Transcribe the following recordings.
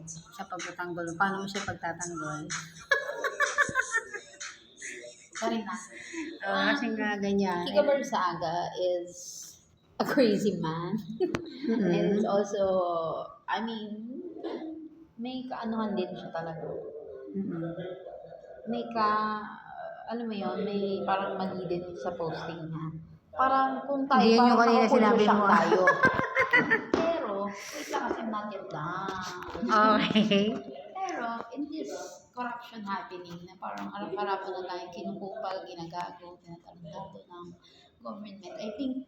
sa pagtatanggol. Paano mo siya pagtatanggol? Sorry na. Kasi nga ganyan. Kiko Barzaga is a crazy man. And it's also, I mean, may kaanuhan din siya talaga. May alam mo yun, may parang mali din sa posting niya. Parang kung tayo, Hindi yun yung parang kanina sinabi nakukulto mo. tayo. Pero, wait lang kasi not yet done. Okay. Pero, in this corruption happening, na parang harap-harapan na tayong kinukupal, ginagago, tinatarantado ng government, I think,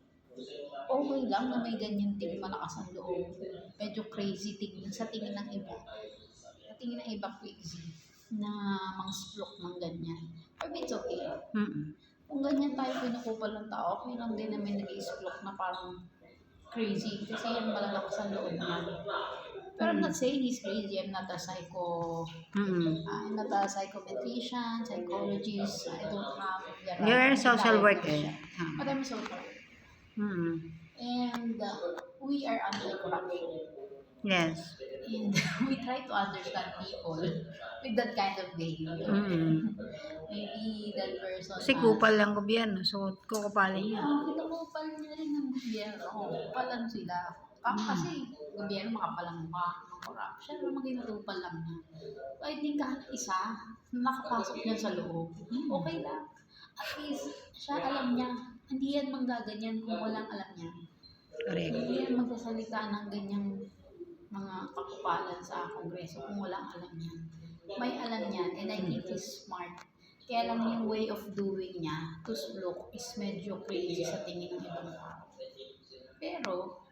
okay lang na may ganyan ting malakas ang loob. Medyo crazy tingin sa tingin ng iba. Sa tingin ng iba crazy na mang-splok ng ganyan. But it's okay. Kung ganyan tayo pinukupal ng tao, okay lang din namin nag-i-splok na parang crazy kasi yan malalakas ang loob niya. Pero I'm not saying he's crazy. I'm not a I'm not a psychometrician, psychologist. I don't have the You're a social worker. But I'm a social worker. And we are anti-corruption. Yes. And we try to understand people with that kind of behavior. Maybe that person Kasi kupal lang gobyerno, so kukupalin yan. Kinukupal niya rin ng gobyerno. Kupalan sila. Kasi gobyerno makapalang mukha ng corruption, pero maginutupal lang niya. So I think kahit isa na nakapasok niya sa loob, okay lang. At least, siya alam niya, hindi yan manggaganyan kung walang alam niya. Correct. Hindi yan magsasalita ng ganyang mga kakupalan sa kongreso kung walang alam niya. May alam niyan, and I think he's smart. Kaya lang yung way of doing niya, to splok, is medyo crazy sa tingin ng ibang tao. Pero,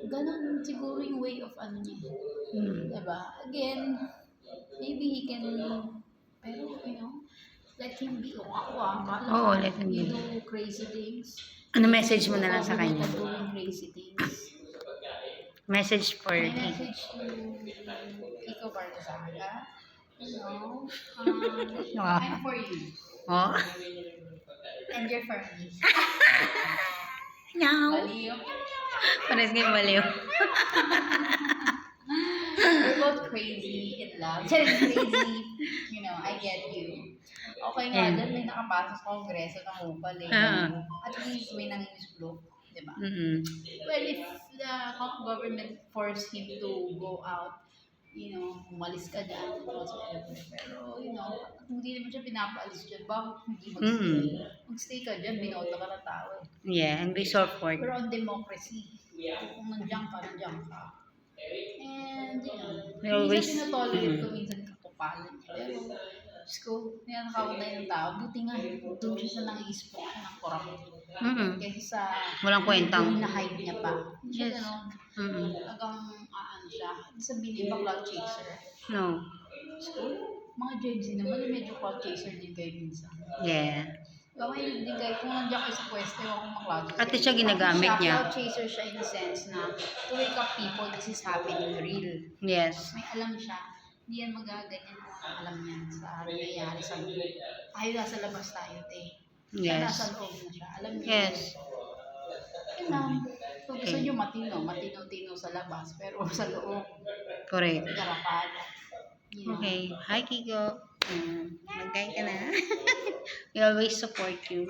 ganun siguro yung way of ano niya. Diba? Again, maybe he can, pero you know, let him be. Oo, let him be. You do crazy things. Ano message mo na lang sa kanya? Doing crazy things. Message for My Kiko. message to Kiko Barzaga, you know, I'm for you. Oh. And you're for me. No. Baliw. Pares nga baliw. We're both crazy in love. Crazy, you know, I get you. Okay nga, dyan may nakapasok sa kongreso ng upal eh. At least may nangingisblok, di ba? Well, if the government forced him to go out, you know, umalis ka dyan, whatsoever. Pero, you know, kung hindi naman siya pinapaalis dyan, bakit hindi magstay? Magstay ka dyan, binoto ka ng tao eh. Yeah, and we support. Pero on democracy, kung nandiyan ka. And, you know, minsan tinotolerate ko, minsan katupalan niya. Pero, ko, ninanakawan na yung tao. Buti nga, doon siya sa nang-i-spoke siya ng corrupt. Kasi sa walang kwentang na-hide niya pa. Siya yes. Gano'n. Hanggang siya. Sabihin niya ba cloud chaser? No. So, mga Gen Z naman, medyo cloud chaser din kayo minsan. Yeah. Mahilig din kayo, kung nandiyan kayo sa pwesto, ewan kung mag-cloud chaser. At siya ginagamit niya. Cloud chaser siya in the sense na to wake up people, this is happening real. Yes. May alam siya. Hindi yan magaganyan kung alam niya sa nangyayari sa loob. Tayo nasa labas tayo, Siya Yes. nasa loob na siya. Alam niya. Yes. Yun lang. Kung gusto niyo matino sa labas, pero sa loob, Correct. garapan. Okay. Hi, Kiko. Mag-kain ka na. We always support you.